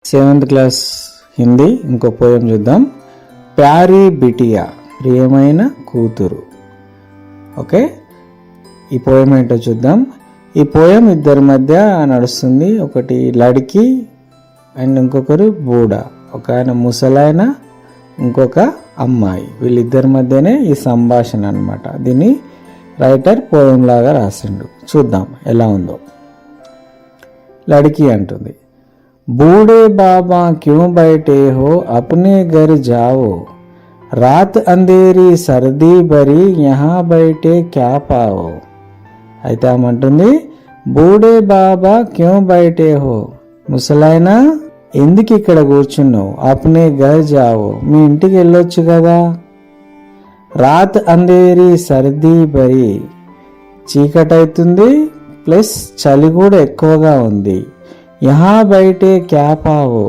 7th class Hindi ఇంకో poem చూద్దాం. ప్యారీ బిటియా, ప్రియమైన కూతురు. ఓకే, ఈ పోయం ఏంటో చూద్దాం. ఈ పోయం ఇద్దరి మధ్య నడుస్తుంది. ఒకటి లడికి అండ్ ఇంకొకరు బూడా, ఒక ఆయన ముసలాయన, ఇంకొక అమ్మాయి. వీళ్ళిద్దరి మధ్యనే ఈ సంభాషణ అన్నమాట. దీన్ని రైటర్ పోయం లాగా రాసిండు. చూద్దాం ఎలా ఉందో. లడికి అంటుంది, बूढ़े बाबा क्यों बैठे हो, अपने घर जाओ, रात अंधेरी सर्दी भरी यहाँ बैठे क्या पाओ. అయితే ఆమంటుంది, బూడే బాబా క్యూ బైటే హో, ముసలాయనా ఎందుకు ఇక్కడ కూర్చున్నావు, అప్నే ఘర్ జావో, మీ ఇంటికి వెళ్ళొచ్చు కదా. రాత్ అంధేరి సర్దీ భరి, చీకటైతుంది ప్లస్ చలి కూడా ఎక్కువగా ఉంది. యహా బయటే క్యా పావో,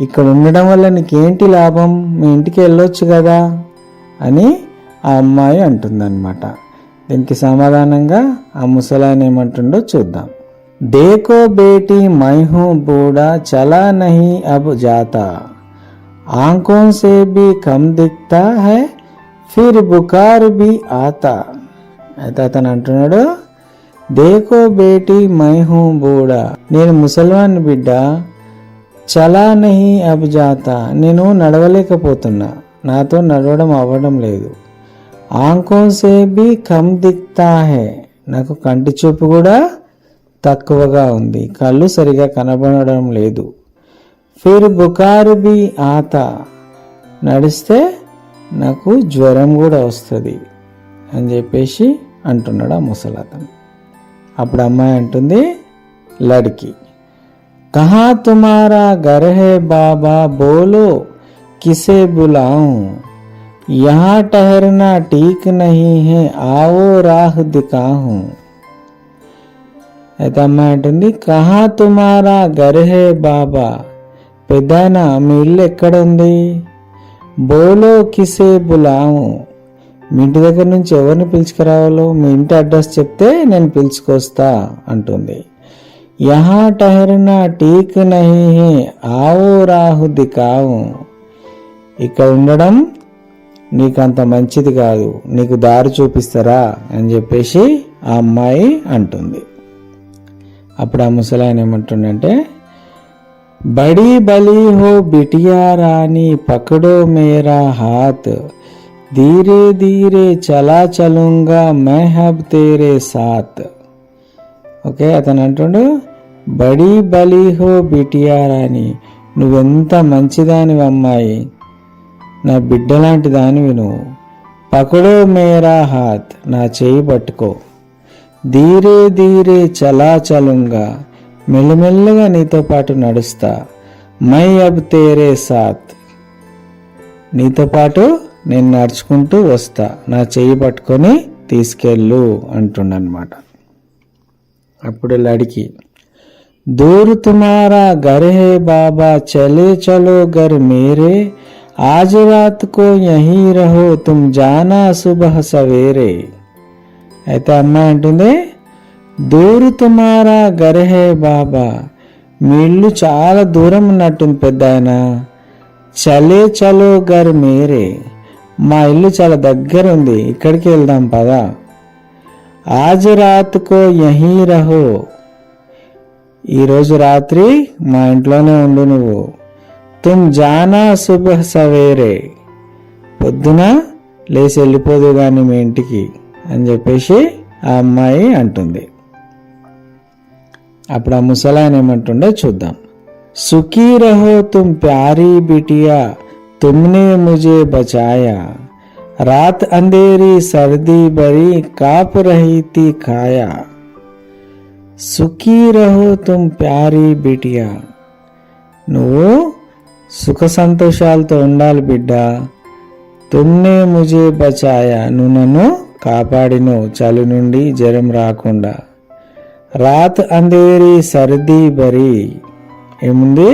ఇక్కడ ఉండడం వల్ల నీకేంటి లాభం, మీ ఇంటికి వెళ్ళొచ్చు కదా అని ఆ అమ్మాయి అంటుందన్నమాట. దీనికి సమాధానంగా ఆ ముసలాయన ఏమంటుండో చూద్దాం. దేకో బేటీ మై హూ బూడా, చలా నహీ అబ్ జాతా, ఆంఖోं से भी कम दिखता है, फिर बुखार भी आता. అయితే అతను అంటున్నాడు, దేకో బేటీ మై హూ బూడా, నేను ముసల్మాన్ బిడ్డ, చలా నహీ అబ్ జాతా, నేను నడవలేకపోతున్నా, నాతో నడవడం అవ్వడం లేదు. ఆంఖోं से भी कम दिखता है, నాకు కంటి చూపు కూడా తక్కువగా ఉంది, కళ్ళు సరిగా కనబడడం లేదు. ఫిర్ బుకార్ బి ఆతా, నడిస్తే నాకు జ్వరం కూడా వస్తుంది అని చెప్పేసి అంటున్నాడు ఆ ముసలతను. అప్పుడు అమ్మాయి అంటుంది లడికి, కహా తుమారా ఘర్ హై బాబా, బోలో కిసే బులాऊं, यहाँ ठहरना ठीक नहीं है, आओ राह दिखाऊं. అయితే అమ్మాయి అంటుంది, కహా తుమారా ఘర్ హై బాబా, పెద్దాయనా మీ ఇల్లు ఎక్కడ ఉంది. బోలో కిసే బులాऊं, మీ ఇంటి దగ్గర నుంచి ఎవరిని పిలుచుకురావాలో, మీ ఇంటి అడ్రస్ చెప్తే నేను పిలుచుకొస్తా అంటుంది. యహా టహర్నా ఠీక్ నహీ హై, ఆవో రాహు దికావు, ఇక్కడ ఉండడం నీకంత మంచిది కాదు, నీకు దారి చూపిస్తారా అని చెప్పేసి ఆ అమ్మాయి అంటుంది. అప్పుడు ఆ ముసలాయన ఏమంటుండంటే, బడీ బలి హో బిటియా రాణి, పకడో మేరా హాత్, ధీరే ధీరే చలా చలుంగా మై హబ్ తేరే సాత్. ఓకే, అతను అంటుండు, బడీ బలి హో బిటియా రాణి, నువ్వెంత మంచిదానివి అమ్మాయి, నా బిడ్డ లాంటి దానివి నువ్వు. పకడో మేరా హాత్, నా చేయి పట్టుకో. ధీరే ధీరే చలా చలుంగా, మెల్లమెల్లగా నీతో పాటు నడుస్తా. మై అబ్ తేరే సాత్, నీతో పాటు నేను నడుచుకుంటూ వస్తా, నా చెయ్యి పట్టుకొని తీసుకెళ్ళు అంటుండనమాట. అప్పుడు లడికి, దూర్ తుమారా ఘర్ హై బాబా, చలే చలో ఘర్ మేరే, ఆజ్ రాత్ కో యహీ రహో, తుమ్ జానా సుబహ్ సవేరే. అయితే అమ్మాయి అంటుంది, దూర్ తుమారా ఘర్ హై బాబా, మీ ఇల్లు చాలా దూరం ఉన్నట్టుంది పెద్దాయన. చలే చలో ఘర్ మేరే, మా ఇల్లు చాలా దగ్గర ఉంది, ఇక్కడికి వెళ్దాం పదా. ఆజ్ రాత్ కో యహీ రహో, ఈరోజు రాత్రి మా ఇంట్లోనే ఉండు నువ్వు. తుమ్ జానా సుబహ్ సవేరే, పొద్దున లేచి వెళ్ళిపోదు కానీ మీ ఇంటికి అని చెప్పేసి ఆ అమ్మాయి అంటుంది. అప్పుడు ఆ ముసలాయన ఏమంటుండో చూద్దాం. సుఖీ రహో తుమ్ ప్యారీ బిటియా, तुमने मुझे बचाया, रात अंधेरी सर्दी भरी, काप रही थी खाया. सुखी रहो तुम प्यारी बिटिया, నువ్వు సుఖ సంతోషాలతో ఉండాలి బిడ్డ. తుమ్నే ముజే బచాయా, నువ్వు నన్ను కాపాడినవు చలి నుండి, జ్వరం రాకుండా. రాత్ అంధేరి సర్దీ భరి, ఏముంది,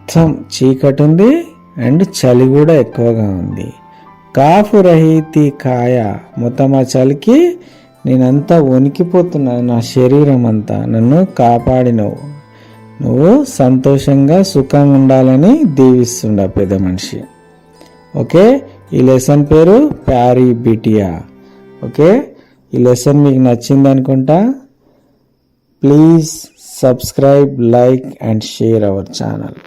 మొత్తం చీకటి ఉంది అండ్ చలి కూడా ఎక్కువగా ఉంది. కాఫ్ రహీతి కాయ, మొత్తం ఆ చలికి నేనంతా వణికిపోతున్నాను, నా శరీరం అంతా. నన్ను కాపాడినవు, నువ్వు సంతోషంగా సుఖంగా ఉండాలని దీవిస్తుండ పెద్ద మనిషి. ఓకే, ఈ లెసన్ పేరు ప్యారీ బిటియా. ఓకే, ఈ లెసన్ మీకు నచ్చింది అనుకుంటా. Please subscribe, like and share our channel.